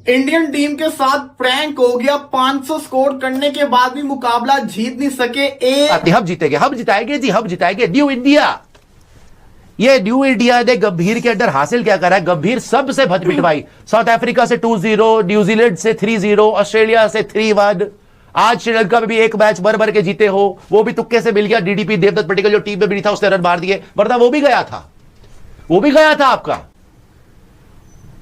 Indian team के साथ prank हो गया। 500 स्कोर करने के बाद भी मुकाबला जीत नहीं सके। हम जीतेंगे, हम जिताएंगे जी, हम जिताएंगे। न्यू इंडिया, ये न्यू इंडिया ने गंभीर के अंदर हासिल क्या करा है? गंभीर सबसे भद पिटवाई। साउथ अफ्रीका से 2-0, न्यूजीलैंड से 3-0, ऑस्ट्रेलिया से 3-1। आज श्रीलंका में भी एक मैच भर के जीते हो, वो भी तुक्के से मिल गया। डीडीपी देवदत्त पटिकल जो टीम में भी नहीं था उसने रन मार दिए, वरना वो भी गया था, वो भी गया था आपका।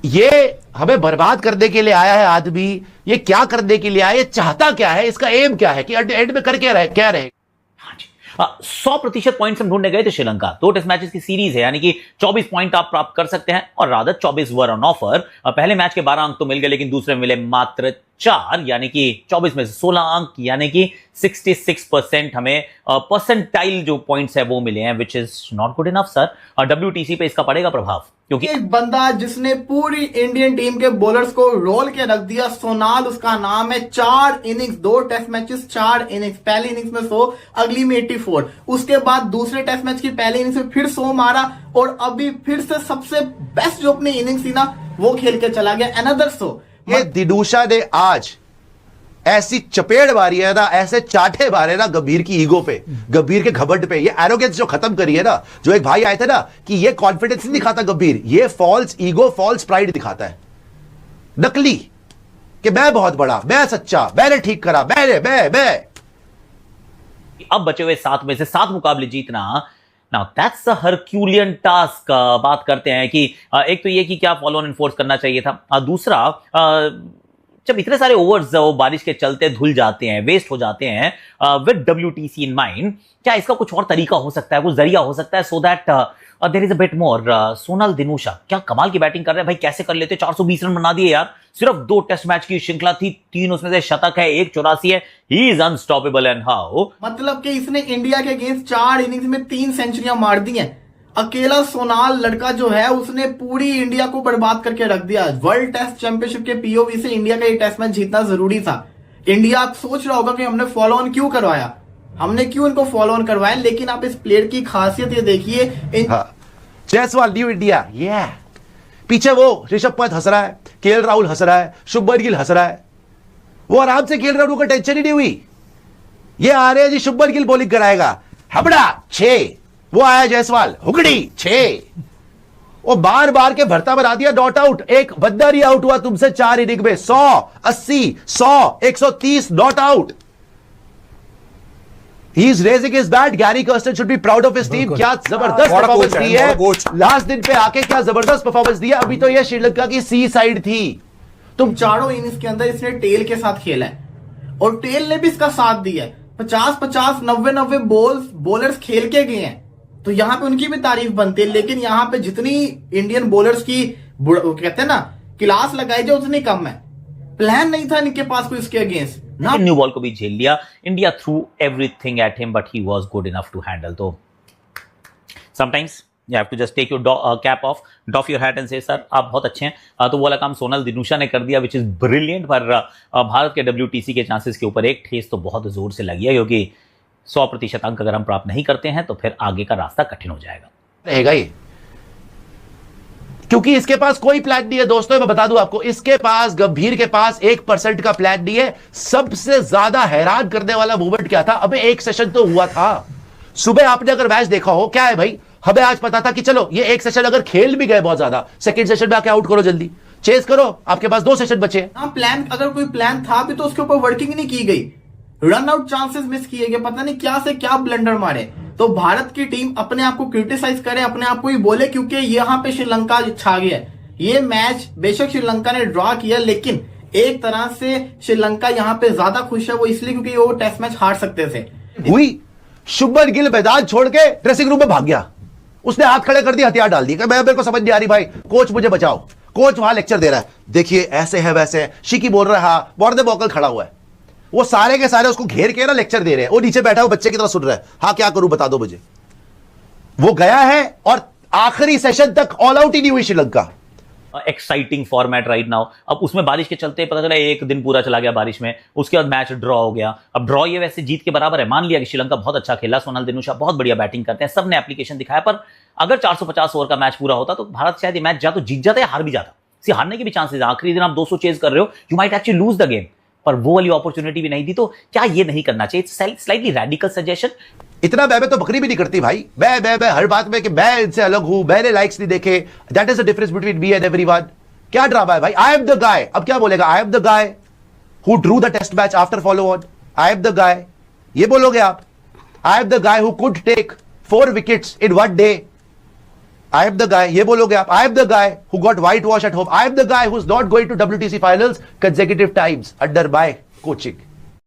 ये हमें बर्बाद करने के लिए आया है आदमी। ये क्या करने के लिए आया, ये चाहता क्या है, इसका एम क्या है कि एंड में कर क्या रहे? 100% पॉइंट्स हम ढूंढने गए थे श्रीलंका। 2 टेस्ट मैचेस की सीरीज है, यानी कि 24 पॉइंट आप प्राप्त कर सकते हैं, और रादर 24 वर ऑन ऑफर। पहले मैच के 12 अंक तो मिल गए, लेकिन दूसरे में मिले मात्र 4, यानी कि 24 में से 16 अंक, यानी कि 66% हमें परसेंटाइल जो पॉइंट्स है वो मिले हैं, which is not good enough sir. WTC पे इसका पड़ेगा प्रभाव, क्योंकि एक बंदा जिसने पूरी इंडियन टीम के बॉलर्स को रोल के रख दिया, सोनाल उसका नाम है। 4 इनिंग्स, 2 टेस्ट मैचेस, 4 इनिंग्स। पहली इनिंग्स में 100, अगली में 84। उसके बाद दूसरे टेस्ट मैच की पहली इनिंग्स में फिर 100 मारा, और अभी फिर से सबसे बेस्ट जो अपनी इनिंग्स थी ना वो खेल के चला गया, अनदर 100। ये दिनूशा ने आज ऐसी चपेड़ मारी है ना, ऐसे चाटे मारे ना गंभीर की ईगो पे, गंभीर के घमंड पे। ये एरोगेंस जो खत्म करी है ना, जो एक भाई आए थे ना कि ये कॉन्फिडेंस नहीं दिखाता गंभीर, ये फॉल्स ईगो, फॉल्स प्राइड दिखाता है, नकली, कि मैं बहुत बड़ा, मैं सच्चा, मैंने ठीक करा, मैं अब बचे हुए 7 में से 7 मुकाबले जीतना, now that's a Herculean task. बात करते हैं कि एक तो ये कि क्या फॉलो ऑन एनफोर्स करना चाहिए था, दूसरा जब इतने सारे ओवर्स वो बारिश के चलते धुल जाते हैं, वेस्ट हो जाते हैं, विद WTC इन माइंड, क्या इसका कुछ और तरीका हो सकता है, कुछ जरिया हो सकता है, so that there is a bit more. Sonal Dinusha क्या कमाल की बैटिंग कर रहे हैं भाई, कैसे कर लेते? 420 रन बना दिए यार। सिर्फ 2 टेस्ट मैच की श्रृंखला थी, 3 उसमें से शतक है, 1 84 है। He is unstoppable. And how, मतलब कि इसने इंडिया के अगेंस्ट 4 इनिंग्स में 3 सेंचुरियां मार दी हैं। अकेला सोनाल लड़का जो है उसने पूरी इंडिया को बर्बाद करके रख दिया। वर्ल्ड टेस्ट चैंपियनशिप के POV से इंडिया का ये टेस्ट मैच जीतना जरूरी था। इंडिया आप सोच रहा होगा कि हमने फॉलो ऑन क्यों करवाया, हमने क्यों इनको फॉलो ऑन करवाया, लेकिन आप इस प्लेयर की खासियत ये देखिए। जायसवाल न्यू इंडिया, ये पीछे वो ऋषभ पंत हंस रहा है, KL राहुल हंस रहा है, शुभमन गिल हंस रहा है, वो आराम से KL राहुल को टेंशन ही नहीं हुई। ये आ रहे हैं जी, शुभमन गिल बॉलिंग कराएगा, हबड़ा 6, वो आया जायसवाल, हुगड़ी 6, वो बार बार के भरता बना दिया, नॉट आउट। एक बंदा नहीं आउट हुआ तुमसे 4 इनिंग में। 100, 80, 100, 130 not out. He is raising his bat. Gary Kirsten should be proud of his team. क्या जबरदस्त परफॉर्मेंस दी है लास्ट दिन पे आके, क्या जबरदस्त परफॉर्मेंस दिया। अभी तो ये श्रीलंका की सी साइड थी। तुम चारों इनिंग्स के अंदर इसने टेल के साथ खेला है, और टेल ने भी इसका साथ दिया है। 50-50, 90-90 बॉलर्स खेल के गए हैं, तो यहां पे उनकी भी तारीफ बनती है। लेकिन यहां पे जितनी इंडियन बॉलर्स की कहते हैं ना क्लास लगाई जाए, उतनी कम है। प्लान नहीं था इनके पास कोई इसके अगेंस्ट ना। न्यू बॉल को भी झेल लिया। India threw everything at him, but he was good enough to handle. तो sometimes you have to just take your cap off, doff your hat and say sir आप बहुत अच्छे हैं। तो वो वाला काम सोनल दिनूशा ने कर दिया, विच इज ब्रिलियंट। पर भारत के WTC के चांसेस के ऊपर एक ठेस तो बहुत जोर से लगी है, क्योंकि 100% अंक अगर हम प्राप्त नहीं करते हैं तो फिर आगे का रास्ता कठिन हो जाएगा, रहेगा ही। क्योंकि इसके पास कोई प्लान नहीं है दोस्तों। मैं बता दूं आपको, इसके पास, गंभीर के पास 1% का प्लान नहीं है। सबसे ज्यादा हैरान करने वाला मूवमेंट क्या था, अबे एक सेशन तो हुआ था सुबह, आपने अगर मैच देखा हो, क्या है भाई, हमें आज पता था कि चलो ये एक सेशन अगर खेल भी गए बहुत ज्यादा, सेकंड सेशन में आके आउट करो, जल्दी चेस करो, आपके पास 2 सेशन बचे। हाँ, प्लान, अगर कोई प्लान था भी तो उसके ऊपर वर्किंग नहीं की गई, रन आउट चांसेस मिस किए गए, पता नहीं क्या से क्या ब्लंडर मारे। तो भारत की टीम अपने आप को क्रिटिसाइज करे, अपने आप को ही बोले, क्योंकि यहाँ पे श्रीलंका छा गया। ये मैच बेशक श्रीलंका ने ड्रॉ किया, लेकिन एक तरह से श्रीलंका यहाँ पे ज्यादा खुश है, वो इसलिए क्योंकि वो टेस्ट मैच हार सकते थे। हुई शुभमन गिल मैदान छोड़ के ड्रेसिंग रूम में भाग गया, उसने हाथ खड़े कर दिया, हथियार डाल दी। मेरे को समझ नहीं आ रही भाई, कोच मुझे बचाओ। कोच वहां लेक्चर दे रहा है, देखिए ऐसे है वैसे है, शिकी बोल रहा है, हाँ बॉर्डर बॉकल खड़ा हुआ है, वो सारे के सारे उसको घेर के ना लेक्चर दे रहे हैं। वो नीचे बैठा, वो बच्चे की तरह सुन रहा है, हाँ क्या करूं बता दो मुझे। वो गया है और आखिरी सेशन तक ऑल आउट ही नहीं हुई Sri Lanka. Exciting format right now. अब उसमें बारिश के चलते पता चला एक दिन पूरा चला गया बारिश में, उसके बाद मैच ड्रॉ हो गया। अब ड्रॉ ये वैसे जीत के बराबर है, मान लिया कि श्रीलंका बहुत अच्छा खेला, सोनल दिनूशा बहुत बढ़िया बैटिंग करते हैं, सबने एप्लीकेशन दिखाया, पर अगर 450 ओवर का मैच पूरा होता तो भारत शायद ये मैच या तो जीत जाता या हार भी जाता। हारने के भी चांसेस है, आखिरी दिन आप 200 चेज कर रहे हो, you might actually lose the game, पर वो वाली अपॉर्चुनिटी भी नहीं दी, तो क्या ये नहीं करना चाहिए? Slightly radical suggestion. इतना मैं तो बकरी भी नहीं करती भाई, मैं हर बात में कि मैं इनसे अलग हूं, मैंने लाइक्स नहीं देखे, that is the difference between me and everyone. क्या ड्रामा है भाई? I am the guy. अब क्या बोलेगा? I am the guy who drew the test match after follow on. I am the guy, ये बोलोगे आप? I am the guy who could take 4 wickets in 1 day. I am the guy, ये बोलोगे आप? I am the guy who got whitewash at home. I am the guy who is not going to WTC finals consecutive times under my coaching।